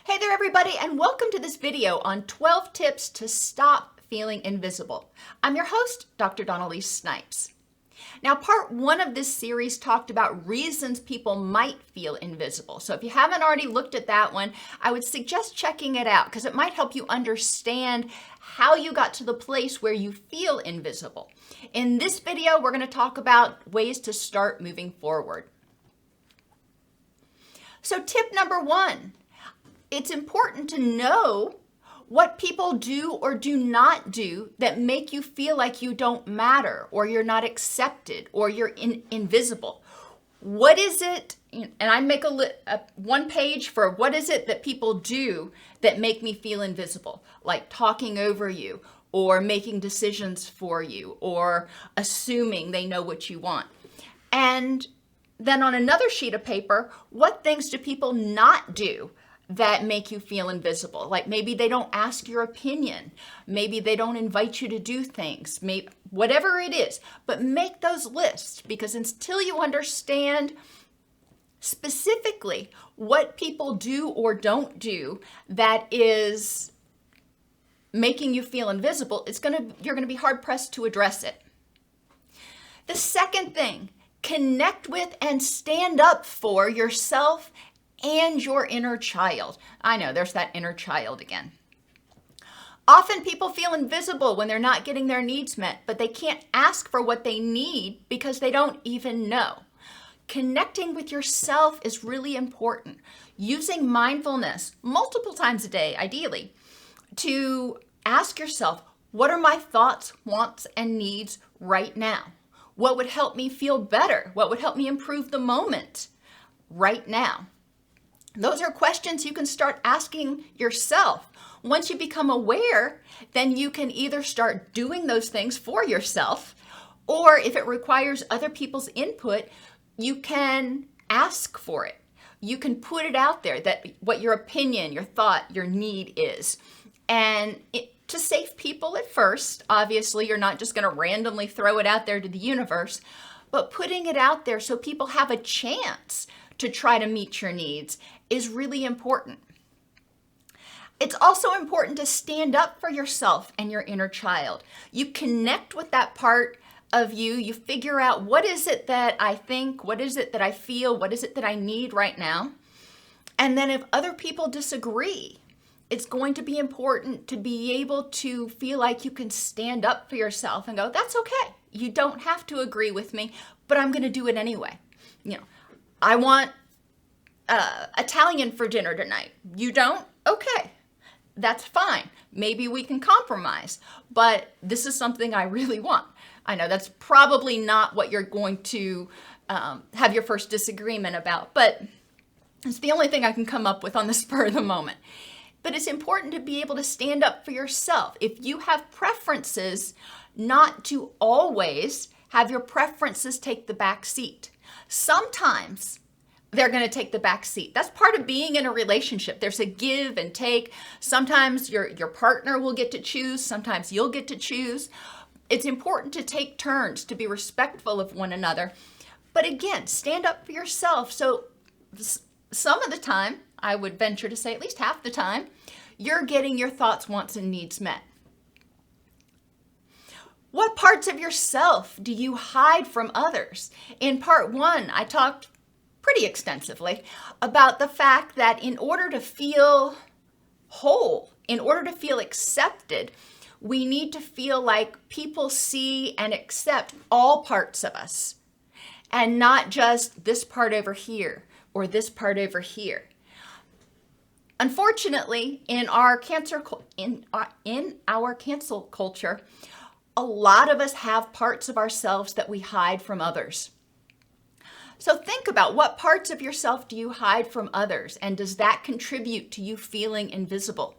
Hey there everybody, and welcome to this video on 12 tips to stop feeling invisible. I'm your host, Dr. Elise Snipes. Now, part one of this series talked about reasons people might feel invisible. So if you haven't already looked at that one, I would suggest checking it out because it might help you understand how you got to the place where you feel invisible. In this video, we're going to talk about ways to start moving forward. So tip number one, it's important to know what people do or do not do that make you feel like you don't matter or you're not accepted or you're invisible. What is it, and I make a one page for what is it that people do that make me feel invisible, like talking over you or making decisions for you or assuming they know what you want. And then on another sheet of paper, what things do people not do that make you feel invisible? Like maybe they don't ask your opinion. Maybe they don't invite you to do things, maybe, whatever it is. But make those lists, because until you understand specifically what people do or don't do that is making you feel invisible, you're gonna be hard pressed to address it. The second thing, connect with and stand up for yourself and your inner child. I know, there's that inner child again. Often people feel invisible when they're not getting their needs met, but they can't ask for what they need because they don't even know. Connecting with yourself is really important. Using mindfulness multiple times a day, ideally, to ask yourself, what are my thoughts, wants, and needs right now? What would help me feel better? What would help me improve the moment right now? Those are questions you can start asking yourself. Once you become aware, then you can either start doing those things for yourself, or if it requires other people's input, you can ask for it. You can put it out there, that what your opinion, your thought, your need is. And to safe people at first, obviously you're not just going to randomly throw it out there to the universe, but putting it out there so people have a chance to try to meet your needs is really important. It's also important to stand up for yourself and your inner child. You connect with that part of you. You figure out, what is it that I think? What is it that I feel? What is it that I need right now? And then if other people disagree, it's going to be important to be able to feel like you can stand up for yourself and go, that's okay. You don't have to agree with me, but I'm going to do it anyway. I want Italian for dinner tonight. You don't? Okay, that's fine. Maybe we can compromise, but this is something I really want. I know that's probably not what you're going to have your first disagreement about, but it's the only thing I can come up with on the spur of the moment. But it's important to be able to stand up for yourself. If you have preferences, not to always have your preferences take the back seat. Sometimes they're going to take the back seat. That's part of being in a relationship. There's a give and take. Sometimes your partner will get to choose. Sometimes you'll get to choose. It's important to take turns, to be respectful of one another. But again, stand up for yourself. So some of the time, I would venture to say at least half the time, you're getting your thoughts, wants, and needs met. What parts of yourself do you hide from others? In part one, I talked pretty extensively about the fact that in order to feel whole, in order to feel accepted, we need to feel like people see and accept all parts of us and not just this part over here or this part over here. Unfortunately, in our cancel culture, a lot of us have parts of ourselves that we hide from others. So think about, what parts of yourself do you hide from others, and does that contribute to you feeling invisible?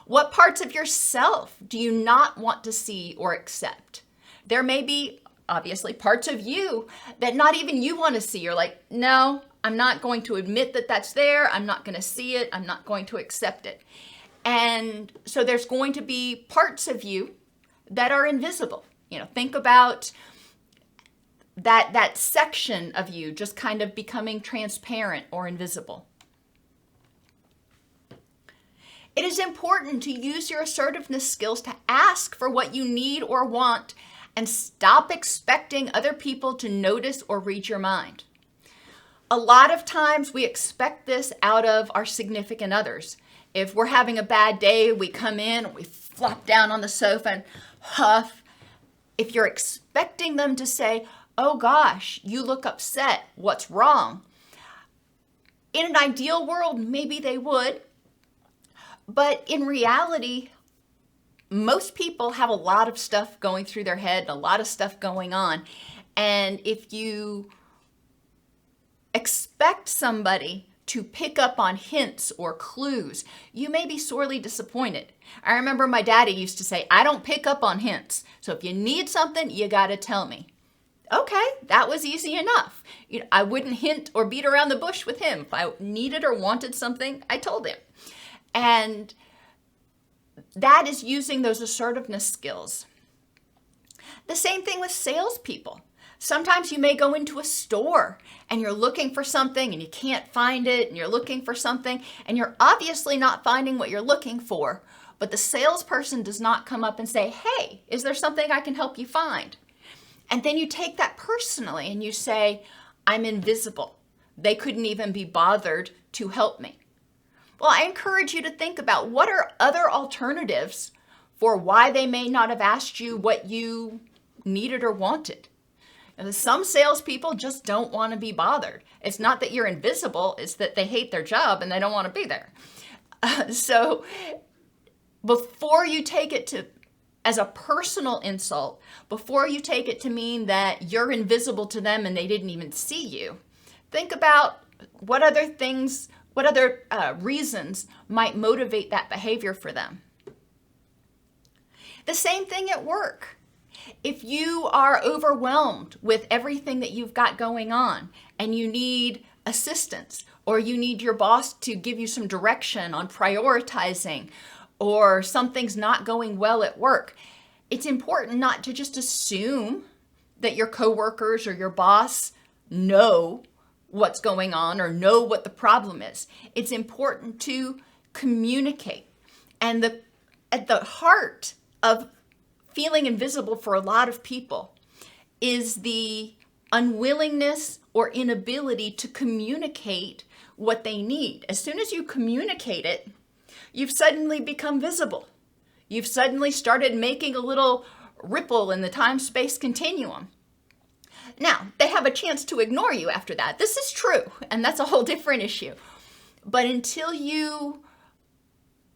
What parts of yourself do you not want to see or accept? There may be, obviously, parts of you that not even you want to see. You're like, no, I'm not going to admit that that's there. I'm not going to see it. I'm not going to accept it. And so there's going to be parts of you that are invisible. Think about that section of you just kind of becoming transparent or invisible. It is important to use your assertiveness skills to ask for what you need or want and stop expecting other people to notice or read your mind. A lot of times we expect this out of our significant others. If we're having a bad day, we come in, we flop down on the sofa and huff. If you're expecting them to say, "Oh gosh, you look upset, what's wrong?" In an ideal world, maybe they would. But in reality, most people have a lot of stuff going through their head, a lot of stuff going on. And if you expect somebody to pick up on hints or clues, you may be sorely disappointed. I remember my daddy used to say, "I don't pick up on hints. So if you need something, you got to tell me." Okay, that was easy enough. I wouldn't hint or beat around the bush with him. If I needed or wanted something, I told him. And that is using those assertiveness skills. The same thing with salespeople. Sometimes you may go into a store and you're looking for something and you can't find it, and you're looking for something and you're obviously not finding what you're looking for, but the salesperson does not come up and say, "Hey, is there something I can help you find?" And then you take that personally and you say, "I'm invisible. They couldn't even be bothered to help me." Well, I encourage you to think about what are other alternatives for why they may not have asked you what you needed or wanted. Some salespeople just don't want to be bothered. It's not that you're invisible, it's that they hate their job and they don't want to be there. So before you take it to as a personal insult, before you take it to mean that you're invisible to them and they didn't even see you, think about what other things, what other reasons might motivate that behavior for them. The same thing at work. If you are overwhelmed with everything that you've got going on and you need assistance, or you need your boss to give you some direction on prioritizing, or something's not going well at work, it's important not to just assume that your coworkers or your boss know what's going on or know what the problem is. It's important to communicate. And at the heart of feeling invisible for a lot of people is the unwillingness or inability to communicate what they need. As soon as you communicate it, you've suddenly become visible. You've suddenly started making a little ripple in the time-space continuum. Now, they have a chance to ignore you after that. This is true, and that's a whole different issue. But until you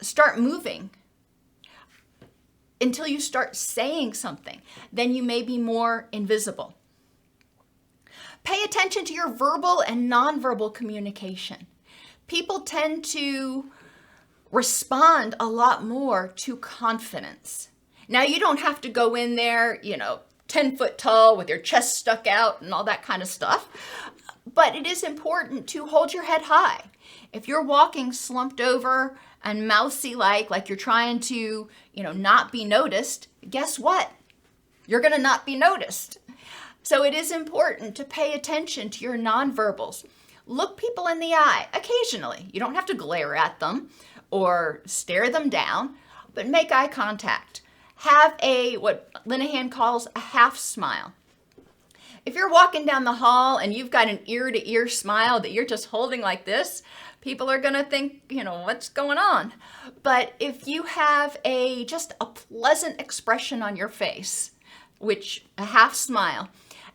start moving, until you start saying something, then you may be more invisible. Pay attention to your verbal and nonverbal communication. People tend to respond a lot more to confidence. Now, you don't have to go in there, 10 foot tall with your chest stuck out and all that kind of stuff, but it is important to hold your head high. If you're walking slumped over and mousy-like you're trying to, not be noticed, guess what? You're going to not be noticed. So it is important to pay attention to your nonverbals. Look people in the eye occasionally. You don't have to glare at them or stare them down, but make eye contact. Have what Linehan calls a half smile. If you're walking down the hall and you've got an ear-to-ear smile that you're just holding like this, people are going to think, what's going on? But if you have just a pleasant expression on your face, which a half smile,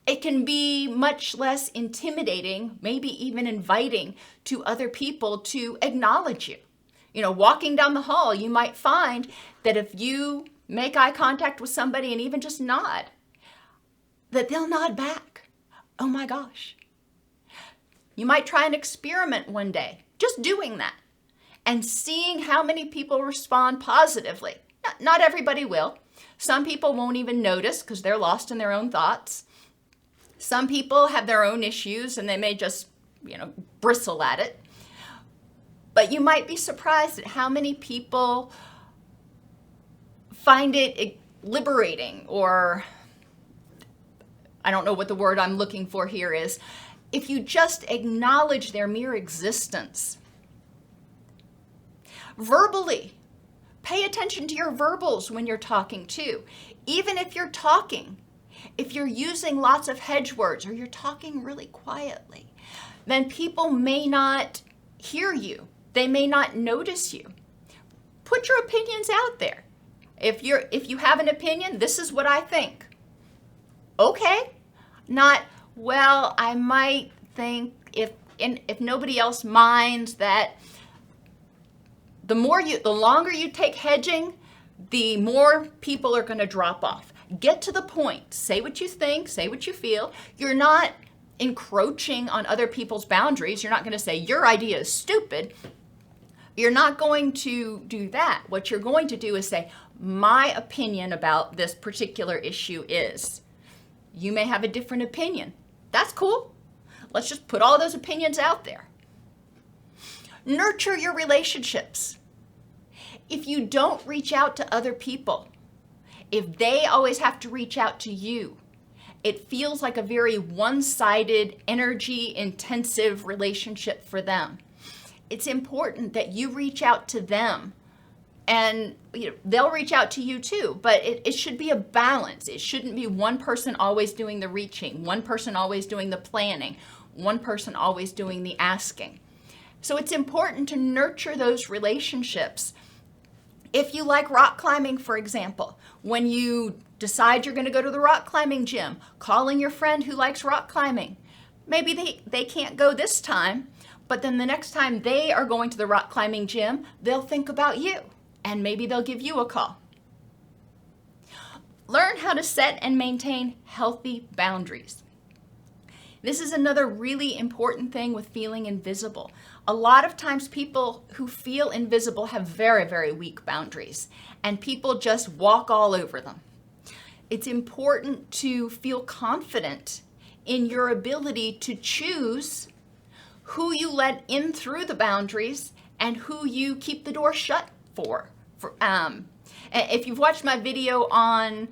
it can be much less intimidating, maybe even inviting to other people to acknowledge you. Walking down the hall, you might find that if you make eye contact with somebody and even just nod, that they'll nod back. Oh my gosh. You might try an experiment one day, just doing that, and seeing how many people respond positively. Not everybody will. Some people won't even notice because they're lost in their own thoughts. Some people have their own issues and they may just, bristle at it. But you might be surprised at how many people find it liberating, or I don't know what the word I'm looking for here is, if you just acknowledge their mere existence. Verbally, Pay attention to your verbals when you're talking too. Even if you're talking, if you're using lots of hedge words or you're talking really quietly, then people may not hear you. They may not notice you. Put your opinions out there. If you have an opinion, this is what I think. Okay. Not, well, I might think if nobody else minds that the longer you take hedging, the more people are going to drop off. Get to the point. Say what you think, say what you feel. You're not encroaching on other people's boundaries. You're not going to say your idea is stupid. You're not going to do that. What you're going to do is say, my opinion about this particular issue is. You may have a different opinion. That's cool. Let's just put all those opinions out there. Nurture your relationships. If you don't reach out to other people, if they always have to reach out to you, it feels like a very one-sided, energy-intensive relationship for them. It's important that you reach out to them, and they'll reach out to you too, but it should be a balance. It shouldn't be one person always doing the reaching, one person always doing the planning, one person always doing the asking. So it's important to nurture those relationships. If you like rock climbing, for example, when you decide you're going to go to the rock climbing gym, calling your friend who likes rock climbing. Maybe they can't go this time, but then the next time they are going to the rock climbing gym, they'll think about you, and maybe they'll give you a call. Learn how to set and maintain healthy boundaries. This is another really important thing with feeling invisible. A lot of times people who feel invisible have very, very weak boundaries, and people just walk all over them. It's important to feel confident in your ability to choose who you let in through the boundaries and who you keep the door shut for. If you've watched my video on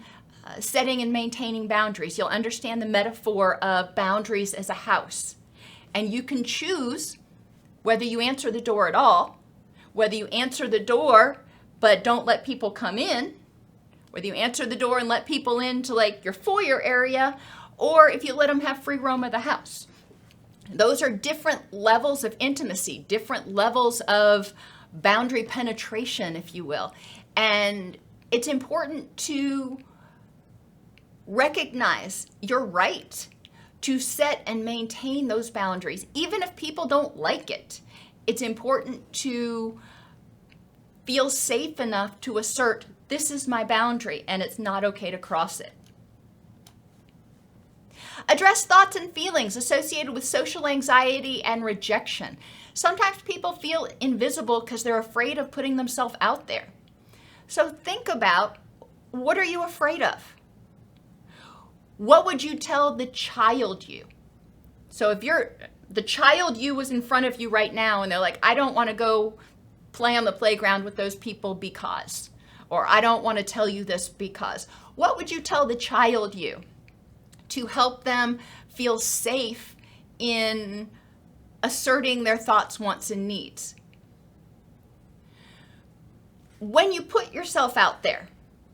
setting and maintaining boundaries, you'll understand the metaphor of boundaries as a house. And you can choose whether you answer the door at all, whether you answer the door but don't let people come in, whether you answer the door and let people into like your foyer area, or if you let them have free roam of the house. Those are different levels of intimacy, different levels of boundary penetration, if you will. And it's important to recognize your right to set and maintain those boundaries, even if people don't like it. It's important to feel safe enough to assert, this is my boundary, and it's not okay to cross it. Address thoughts and feelings associated with social anxiety and rejection. Sometimes people feel invisible because they're afraid of putting themselves out there. So think about, what are you afraid of? What would you tell the child you? So if the child you was in front of you right now and they're like, I don't want to go play on the playground with those people because, or I don't want to tell you this because, what would you tell the child you to help them feel safe in asserting their thoughts, wants, and needs? When you put yourself out there,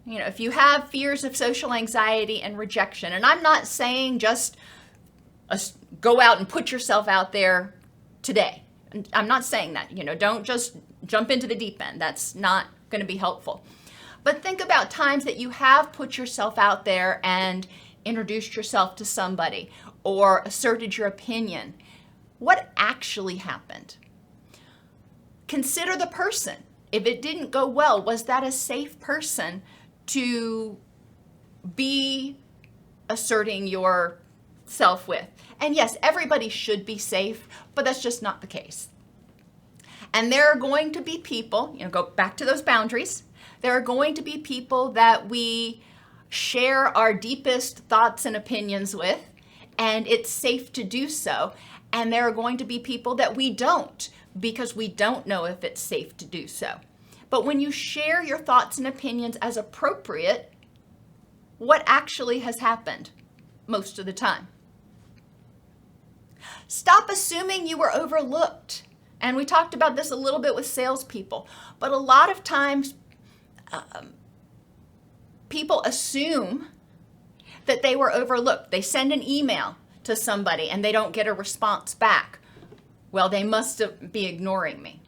if you have fears of social anxiety and rejection, and I'm not saying just go out and put yourself out there today. I'm not saying that, don't just jump into the deep end. That's not going to be helpful. But think about times that you have put yourself out there and introduced yourself to somebody or asserted your opinion. What actually happened? Consider the person. If it didn't go well, was that a safe person to be asserting yourself with? And yes, everybody should be safe, but that's just not the case. And there are going to be people, go back to those boundaries. There are going to be people that we share our deepest thoughts and opinions with, and it's safe to do so. And there are going to be people that we don't, because we don't know if it's safe to do so. But when you share your thoughts and opinions as appropriate, what actually has happened most of the time? Stop assuming you were overlooked. And we talked about this a little bit with salespeople, but a lot of times People assume that they were overlooked. They send an email to somebody and they don't get a response back. Well, they must be ignoring me.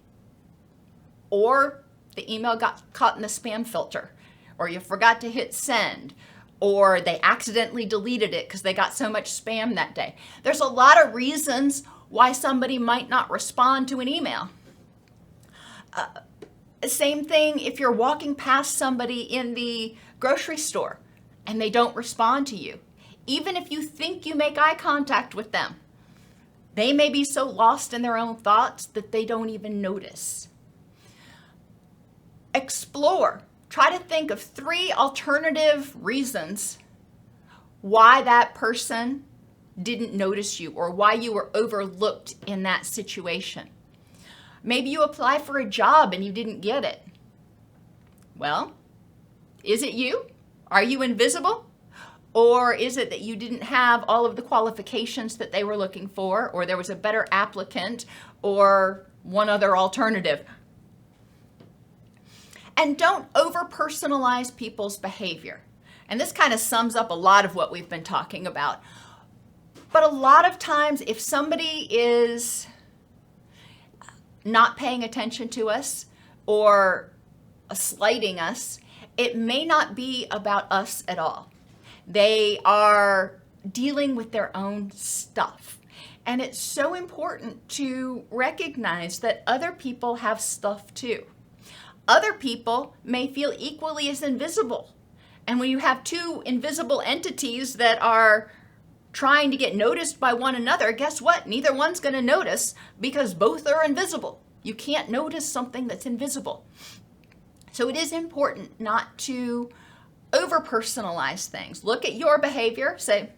Or the email got caught in the spam filter, or you forgot to hit send, or they accidentally deleted it because they got so much spam that day. There's a lot of reasons why somebody might not respond to an email. Same thing if you're walking past somebody in the grocery store and they don't respond to you. Even if you think you make eye contact with them, they may be so lost in their own thoughts that they don't even notice. Explore. Try to think of 3 alternative reasons why that person didn't notice you or why you were overlooked in that situation. Maybe you apply for a job and you didn't get it. Well, is it you? Are you invisible? Or is it that you didn't have all of the qualifications that they were looking for, or there was a better applicant, or one other alternative? And don't over-personalize people's behavior. And this kind of sums up a lot of what we've been talking about. But a lot of times, if somebody is not paying attention to us or slighting us, it may not be about us at all. They are dealing with their own stuff. And it's so important to recognize that other people have stuff too. Other people may feel equally as invisible. And when you have 2 invisible entities that are trying to get noticed by one another, guess what? Neither one's going to notice because both are invisible. You can't notice something that's invisible. So it is important not to over-personalize things. Look at your behavior. Say,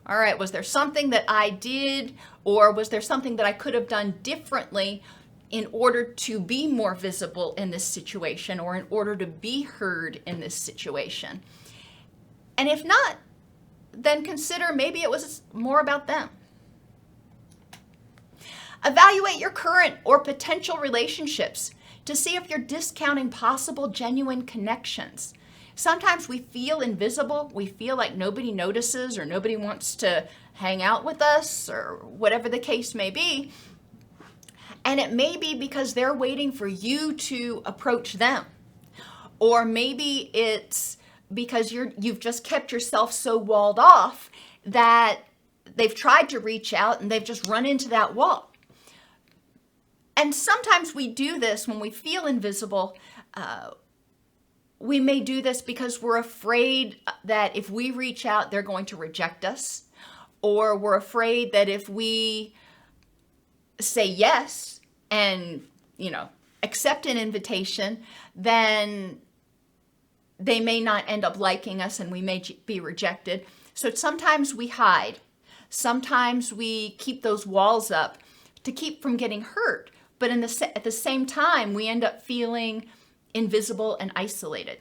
all right, was there something that I did, or was there something that I could have done differently in order to be more visible in this situation, or in order to be heard in this situation? And if not, then consider maybe it was more about them. Evaluate your current or potential relationships to see if you're discounting possible genuine connections. Sometimes we feel invisible. We feel like nobody notices or nobody wants to hang out with us or whatever the case may be. And it may be because they're waiting for you to approach them. Or maybe it's because you've just kept yourself so walled off that they've tried to reach out and they've just run into that wall. And sometimes we do this when we feel invisible. We may do this because we're afraid that if we reach out, they're going to reject us. Or we're afraid that if we say yes and, accept an invitation, then they may not end up liking us and we may be rejected. So sometimes we hide. Sometimes we keep those walls up to keep from getting hurt. But at the same time, we end up feeling invisible and isolated.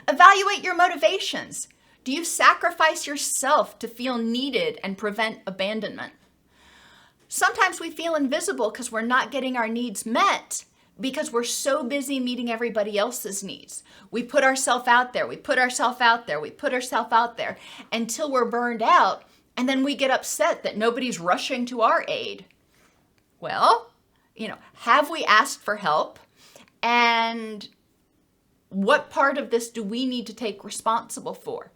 Evaluate your motivations. Do you sacrifice yourself to feel needed and prevent abandonment? Sometimes we feel invisible because we're not getting our needs met because we're so busy meeting everybody else's needs. We put ourselves out there, we put ourselves out there, we put ourselves out there until we're burned out, and then we get upset that nobody's rushing to our aid. Well, have we asked for help? And what part of this do we need to take responsible for?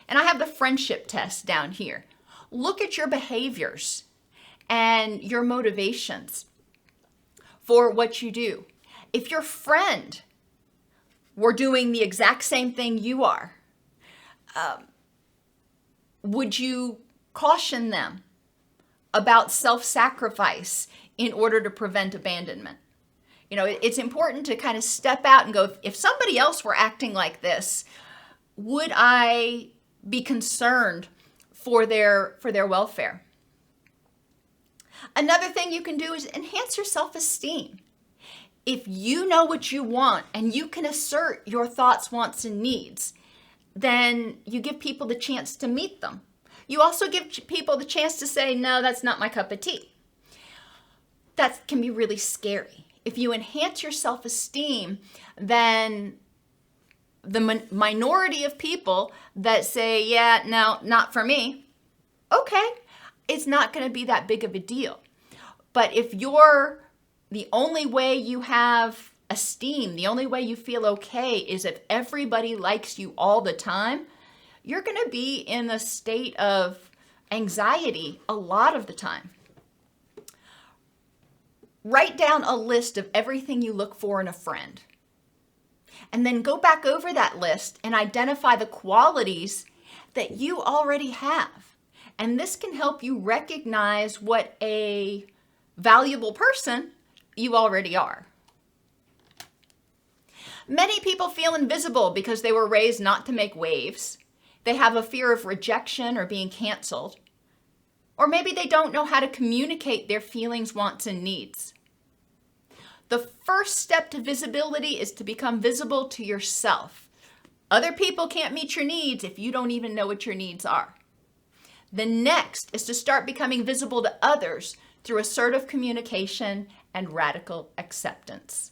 And I have the friendship test down here. Look at your behaviors and your motivations for what you do. If your friend were doing the exact same thing you are, would you caution them about self-sacrifice in order to prevent abandonment? It's important to kind of step out and go, if somebody else were acting like this, would I be concerned for their welfare? Another thing you can do is enhance your self-esteem. If you know what you want and you can assert your thoughts, wants, and needs, then you give people the chance to meet them. You also give people the chance to say, no, that's not my cup of tea. That can be really scary. If you enhance your self-esteem, then the minority of people that say, yeah, no, not for me, okay, it's not going to be that big of a deal. But if you're the only way you have esteem, the only way you feel okay is if everybody likes you all the time, you're going to be in a state of anxiety a lot of the time. Write down a list of everything you look for in a friend. And then go back over that list and identify the qualities that you already have. And this can help you recognize what a valuable person you already are. Many people feel invisible because they were raised not to make waves. They have a fear of rejection or being canceled. Or maybe they don't know how to communicate their feelings, wants, and needs. The first step to visibility is to become visible to yourself. Other people can't meet your needs if you don't even know what your needs are. The next is to start becoming visible to others through assertive communication and radical acceptance.